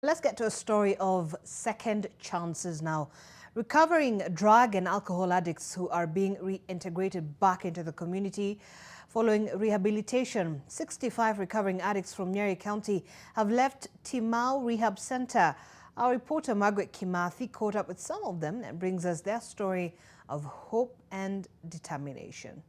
Let's get to a story of second chances now. Recovering drug and alcohol addicts who are being reintegrated back into the community following rehabilitation. 65 recovering addicts from Nyeri County have left Timau Rehab Center. Our reporter Margaret Kimathi caught up with some of them and brings us their story of hope and determination.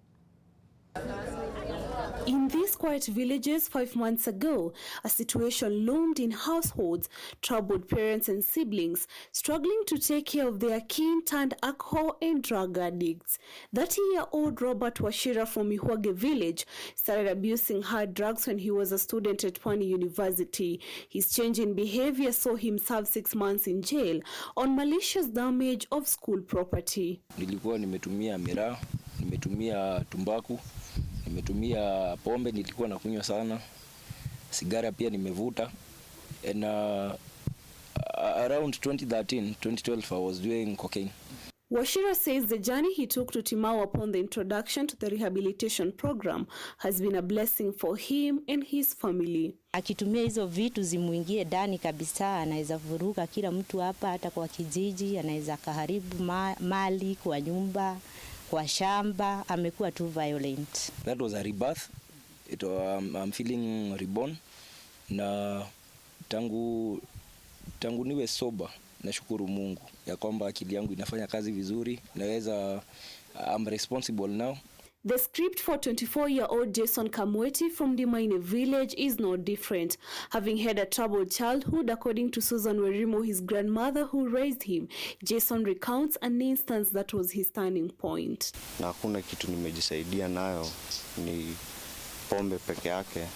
In these quiet villages 5 months ago, a situation loomed in households, troubled parents and siblings, struggling to take care of their kin-turned-alcohol and drug addicts. 30-year-old Robert Wachira from Ihwage village started abusing hard drugs when he was a student at Pwani University. His change in behavior saw him serve 6 months in jail on malicious damage of school property. Nilikuwa nimetumia miraa, nimetumia tumbaku, nimetumia pombe, nilikuwa nakunywa sana, sigara pia nimevuta. And around 2012 I was doing cocaine. Wachira says the journey he took to Timau upon the introduction to the rehabilitation program has been a blessing for him and his family. Akitumia hizo vitu zimuingie ndani kabisa, anaweza vuruga kila mtu hapa, hata kwa kijiji, anaweza kaharibu mali kwa nyumba, kwa shamba, amekuwa too violent. That was a rebirth. I'm feeling reborn. Na tangu niwe sober, nashukuru Mungu ya kwamba akili yangu inafanya kazi vizuri, naweza I'm responsible now. The script for 24-year-old Jason Kamweti from Nyeri village is no different. Having had a troubled childhood, according to Susan Werimo, his grandmother who raised him, Jason recounts an instance that was his turning point. Na hakuna kitu nimejisaidia nayo, ni pombe peke yake.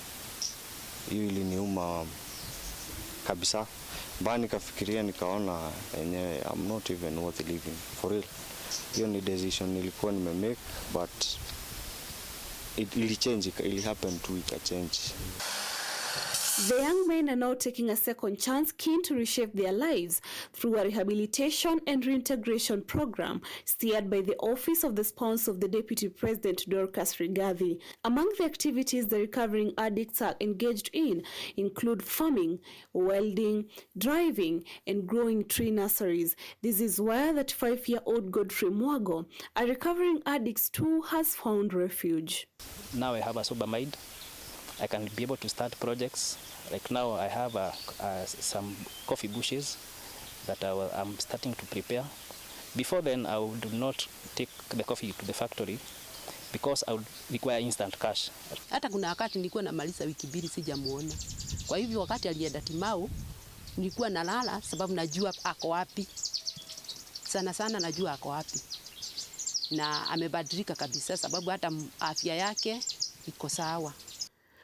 Hiyo iliniuma kabisa. Bani kafikiria nikaona enyewe I'm not even worth living for real. Hiyo ni decision nilikuwa nimemake, but it change, it happened to it, a change. The young men are now taking a second chance, keen to reshape their lives through a rehabilitation and reintegration program steered by the Office of the Sponsor of the Deputy President, Dorcas Rigathi. Among the activities the recovering addicts are engaged in include farming, welding, driving, and growing tree nurseries. This is where the 5-year-old Godfrey Mwago, a recovering addict too, has found refuge. Now I have a sober mind. I can be able to start projects. Like now I have some coffee bushes that I'm starting to prepare. Before then I would not take the coffee to the factory because I would require instant cash. Hata kuna wakati nilikuwa namaliza wiki mbili sijamuona. Kwa hivyo wakati alienda Timau nilikuwa nalala sababu najua ako wapi. Sana najua ako wapi. Na amebadilika kabisa sababu hata afya yake iko sawa.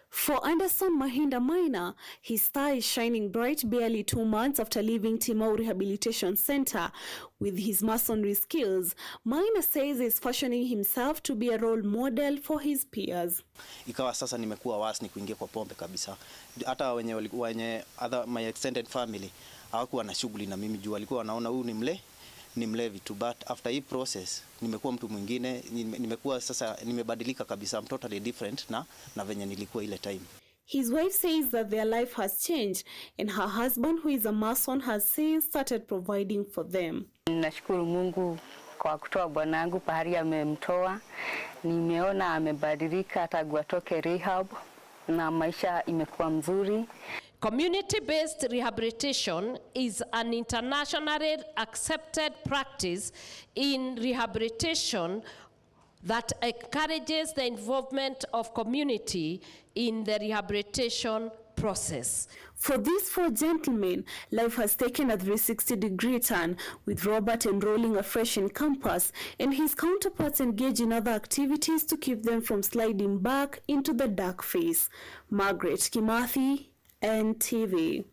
For Anderson Mahinda Maina, his star is shining bright barely 2 months after leaving Timau Rehabilitation Center. With his masonry skills, Maina says he's fashioning himself to be a role model for his peers. Ikawa sasa nimekuwa wasni kuingia kwa pombe kabisa. Hata wenye my extended family hawakuwa na shughuli na mimi juu walikuwa wanaona huyu ni mlevi tu, but after hii process nimekuwa mtu mwingine, nimekuwa sasa nimebadilika kabisa, I'm totally different na venye nilikuwa ile time. His wife says that their life has changed and her husband, who is a mason, has since started providing for them. Nashukuru Mungu kwa kutoa bwanangu pahali amemtoa. Nimeona amebadilika hata atoke rehab na maisha imekuwa mzuri. Community-based rehabilitation is an internationally accepted practice in rehabilitation that encourages the involvement of community in the rehabilitation process. For these 4 gentlemen, life has taken a 360-degree turn, with Robert enrolling afresh in campus and his counterparts engage in other activities to keep them from sliding back into the dark phase. Margaret Kimathi, NTV.